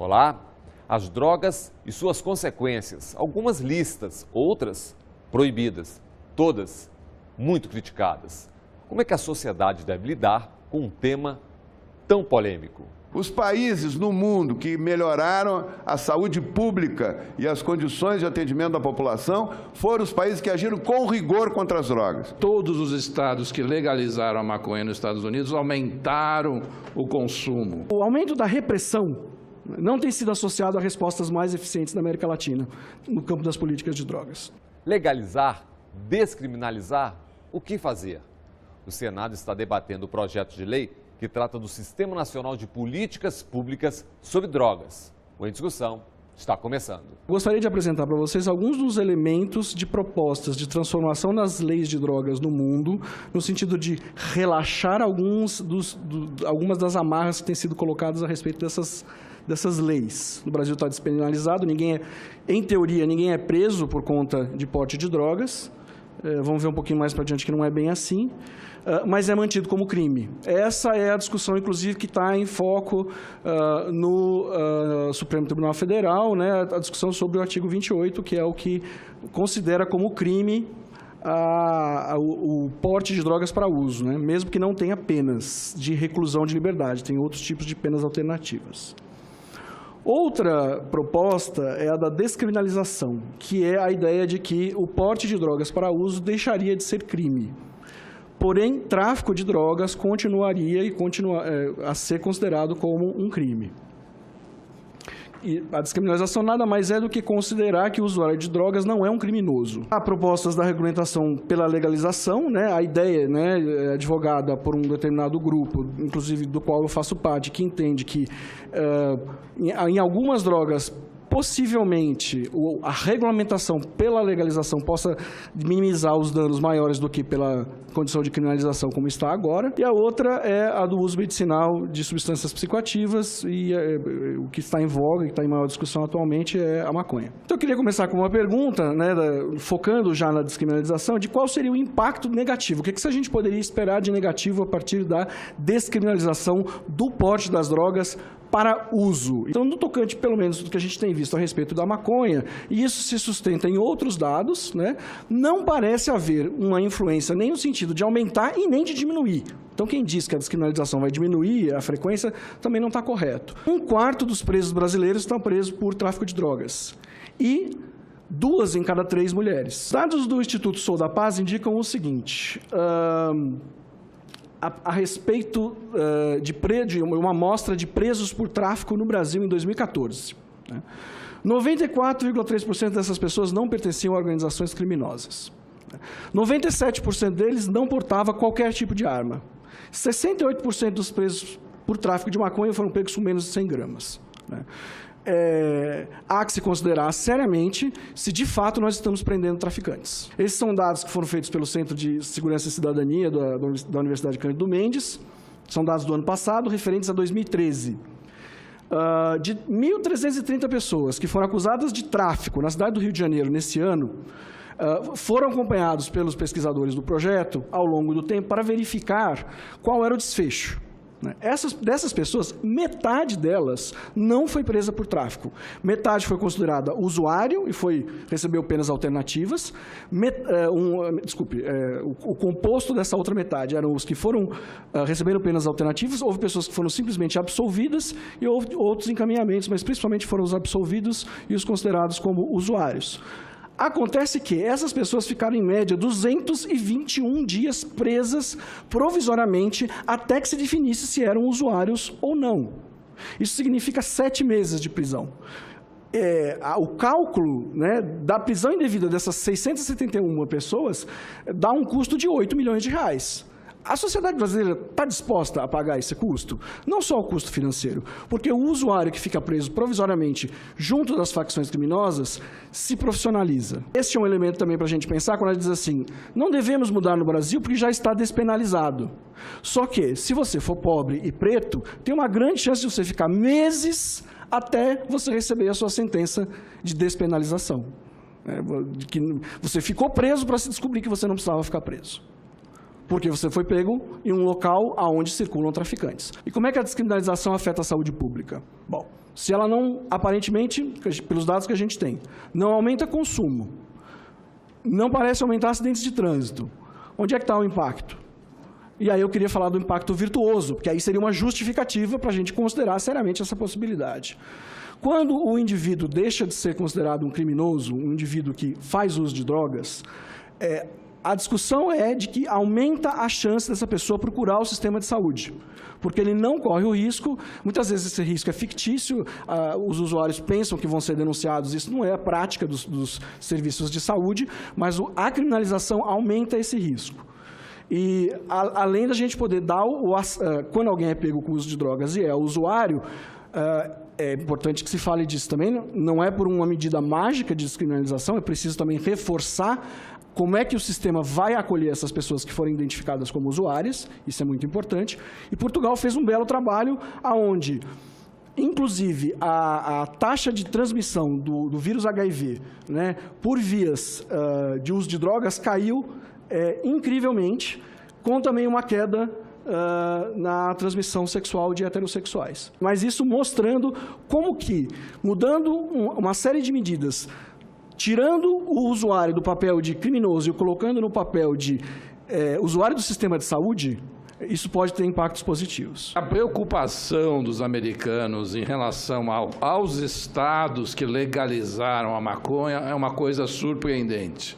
Olá, as drogas e suas consequências, algumas listas, outras proibidas, todas muito criticadas. Como é que a sociedade deve lidar com um tema tão polêmico? Os países no mundo que melhoraram a saúde pública e as condições de atendimento da população foram os países que agiram com rigor contra as drogas. Todos os estados que legalizaram a maconha nos Estados Unidos aumentaram o consumo. O aumento da repressão não tem sido associado a respostas mais eficientes na América Latina no campo das políticas de drogas. Legalizar, descriminalizar, o que fazer? O Senado está debatendo o projeto de lei que trata do Sistema Nacional de Políticas Públicas sobre Drogas. O Em Discussão está começando. Gostaria de apresentar para vocês alguns dos elementos de propostas de transformação nas leis de drogas no mundo, no sentido de relaxar algumas das amarras que têm sido colocadas a respeito dessas leis. No Brasil está despenalizado, em teoria, ninguém é preso por conta de porte de drogas. Vamos ver um pouquinho mais para adiante que não é bem assim, mas é mantido como crime. Essa é a discussão, inclusive, que está em foco no Supremo Tribunal Federal, né, a discussão sobre o artigo 28, que é o que considera como crime o porte de drogas para uso, né, mesmo que não tenha penas de reclusão de liberdade, tem outros tipos de penas alternativas. Outra proposta é a da descriminalização, que é a ideia de que o porte de drogas para uso deixaria de ser crime. Porém, tráfico de drogas continuaria a ser considerado como um crime. E a descriminalização nada mais é do que considerar que o usuário de drogas não é um criminoso. Há propostas da regulamentação pela legalização, né? A ideia, né, advogada por um determinado grupo, inclusive do qual eu faço parte, que entende que em algumas drogas, possivelmente, a regulamentação pela legalização possa minimizar os danos maiores do que pela condição de criminalização como está agora. E a outra é a do uso medicinal de substâncias psicoativas e o que está em voga, que está em maior discussão atualmente, é a maconha. Então, eu queria começar com uma pergunta, né, focando já na descriminalização, de qual seria o impacto negativo. O que a gente poderia esperar de negativo a partir da descriminalização do porte das drogas para uso. Então, no tocante, pelo menos, do que a gente tem visto a respeito da maconha, e isso se sustenta em outros dados, né, não parece haver uma influência nem no sentido de aumentar e nem de diminuir. Então, quem diz que a descriminalização vai diminuir a frequência também não está correto. 1/4 dos presos brasileiros estão presos por tráfico de drogas. E 2 em cada 3 mulheres. Dados do Instituto Sou da Paz indicam o seguinte: a respeito de uma amostra de presos por tráfico no Brasil em 2014. 94,3% dessas pessoas não pertenciam a organizações criminosas. 97% deles não portava qualquer tipo de arma. 68% dos presos por tráfico de maconha foram pegos com menos de 100 gramas. Há que se considerar seriamente se de fato nós estamos prendendo traficantes. Esses são dados que foram feitos pelo Centro de Segurança e Cidadania da Universidade Cândido Mendes, são dados do ano passado, referentes a 2013. De 1.330 pessoas que foram acusadas de tráfico na cidade do Rio de Janeiro nesse ano, foram acompanhados pelos pesquisadores do projeto ao longo do tempo para verificar qual era o desfecho. Dessas pessoas, metade delas não foi presa por tráfico. Metade foi considerada usuário e recebeu penas alternativas. O composto dessa outra metade eram os que receberam penas alternativas. Houve pessoas que foram simplesmente absolvidas e houve outros encaminhamentos, mas principalmente foram os absolvidos e os considerados como usuários. Acontece que essas pessoas ficaram, em média, 221 dias presas provisoriamente até que se definisse se eram usuários ou não. Isso significa 7 meses de prisão. O cálculo, né, da prisão indevida dessas 671 pessoas dá um custo de R$8 milhões. A sociedade brasileira está disposta a pagar esse custo? Não só o custo financeiro, porque o usuário que fica preso provisoriamente junto das facções criminosas se profissionaliza. Esse é um elemento também para a gente pensar quando a gente diz assim: não devemos mudar no Brasil porque já está despenalizado. Só que, se você for pobre e preto, tem uma grande chance de você ficar meses até você receber a sua sentença de despenalização. Que você ficou preso para se descobrir que você não precisava ficar preso. porque você foi pego em um local onde circulam traficantes. E como é que a descriminalização afeta a saúde pública? Bom, se ela não, aparentemente, pelos dados que a gente tem, não aumenta consumo, não parece aumentar acidentes de trânsito, onde é que está o impacto? E aí eu queria falar do impacto virtuoso, porque aí seria uma justificativa para a gente considerar seriamente essa possibilidade. Quando o indivíduo deixa de ser considerado um criminoso, um indivíduo que faz uso de drogas, a discussão é de que aumenta a chance dessa pessoa procurar o sistema de saúde, porque ele não corre o risco, muitas vezes esse risco é fictício, os usuários pensam que vão ser denunciados, isso não é a prática dos serviços de saúde, mas a criminalização aumenta esse risco. E, além da gente poder dar, quando alguém é pego com o uso de drogas e é usuário, é importante que se fale disso também, não é por uma medida mágica de descriminalização, é preciso também reforçar como é que o sistema vai acolher essas pessoas que forem identificadas como usuárias, isso é muito importante. E Portugal fez um belo trabalho onde, inclusive, a taxa de transmissão do vírus HIV, né, por vias de uso de drogas caiu incrivelmente, com também uma queda na transmissão sexual de heterossexuais. Mas isso mostrando como que, mudando uma série de medidas, tirando o usuário do papel de criminoso e o colocando no papel de usuário do sistema de saúde, isso pode ter impactos positivos. A preocupação dos americanos em relação aos estados que legalizaram a maconha é uma coisa surpreendente.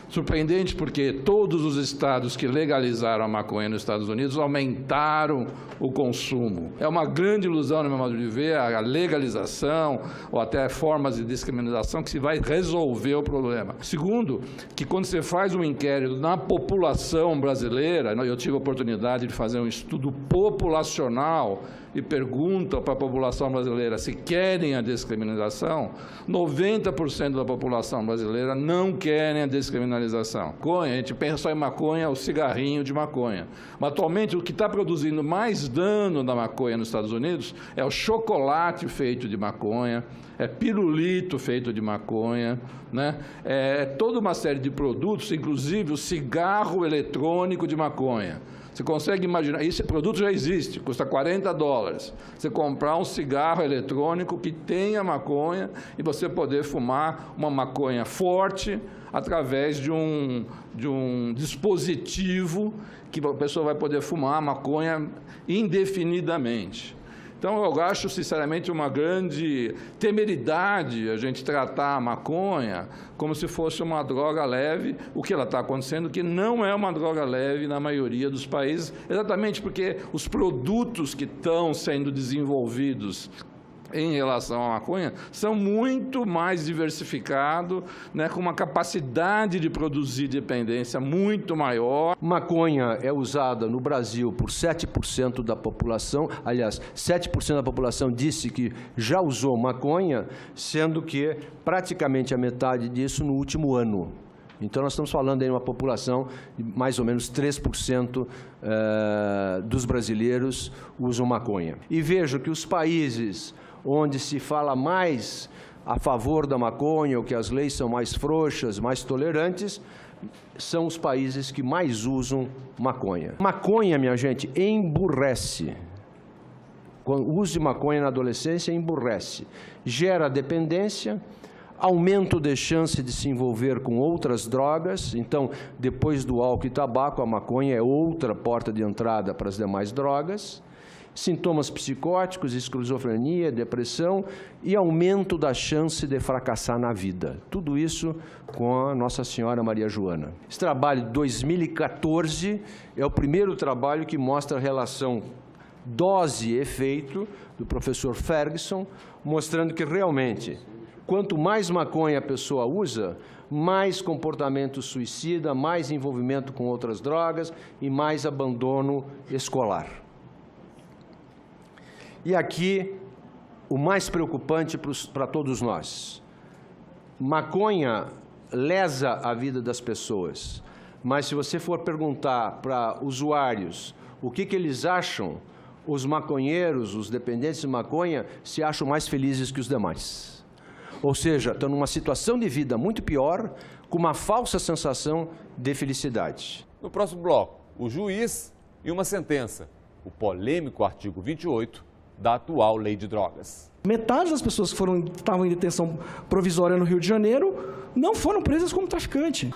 Surpreendente porque todos os estados que legalizaram a maconha nos Estados Unidos aumentaram o consumo. É uma grande ilusão, no meu modo de ver, a legalização ou até formas de descriminalização que se vai resolver o problema. Segundo, que quando você faz um inquérito na população brasileira, eu tive a oportunidade de fazer um estudo populacional e pergunta para a população brasileira se querem a descriminalização, 90% da população brasileira não querem a descriminalização. A gente pensa só em maconha, o cigarrinho de maconha. Mas, atualmente, o que está produzindo mais dano da maconha nos Estados Unidos é o chocolate feito de maconha, é pirulito feito de maconha, né? É toda uma série de produtos, inclusive o cigarro eletrônico de maconha. Você consegue imaginar, esse produto já existe, custa $40. Você comprar um cigarro eletrônico que tenha maconha e você poder fumar uma maconha forte através de um dispositivo que a pessoa vai poder fumar maconha indefinidamente. Então, eu acho, sinceramente, uma grande temeridade a gente tratar a maconha como se fosse uma droga leve, o que ela está acontecendo, que não é uma droga leve na maioria dos países, exatamente porque os produtos que estão sendo desenvolvidos em relação à maconha, são muito mais diversificados, né, com uma capacidade de produzir dependência muito maior. Maconha é usada no Brasil por 7% da população, aliás, 7% da população disse que já usou maconha, sendo que praticamente a metade disso no último ano. Então, nós estamos falando aí de uma população de mais ou menos 3% dos brasileiros usam maconha. E vejo que os países onde se fala mais a favor da maconha, ou que as leis são mais frouxas, mais tolerantes, são os países que mais usam maconha. Maconha, minha gente, emburrece. O uso de maconha na adolescência emburrece. Gera dependência, aumento de chance de se envolver com outras drogas. Então, depois do álcool e tabaco, a maconha é outra porta de entrada para as demais drogas. Sintomas psicóticos, esquizofrenia, depressão e aumento da chance de fracassar na vida. Tudo isso com a Nossa Senhora Maria Joana. Esse trabalho de 2014 é o primeiro trabalho que mostra a relação dose e efeito do professor Ferguson, mostrando que realmente, quanto mais maconha a pessoa usa, mais comportamento suicida, mais envolvimento com outras drogas e mais abandono escolar. E aqui, o mais preocupante para todos nós. Maconha lesa a vida das pessoas, mas se você for perguntar para usuários o que eles acham, os maconheiros, os dependentes de maconha, se acham mais felizes que os demais. Ou seja, estão numa situação de vida muito pior, com uma falsa sensação de felicidade. No próximo bloco, o juiz e uma sentença, o polêmico artigo 28 da atual Lei de Drogas. Metade das pessoas que estavam em detenção provisória no Rio de Janeiro não foram presas como traficante.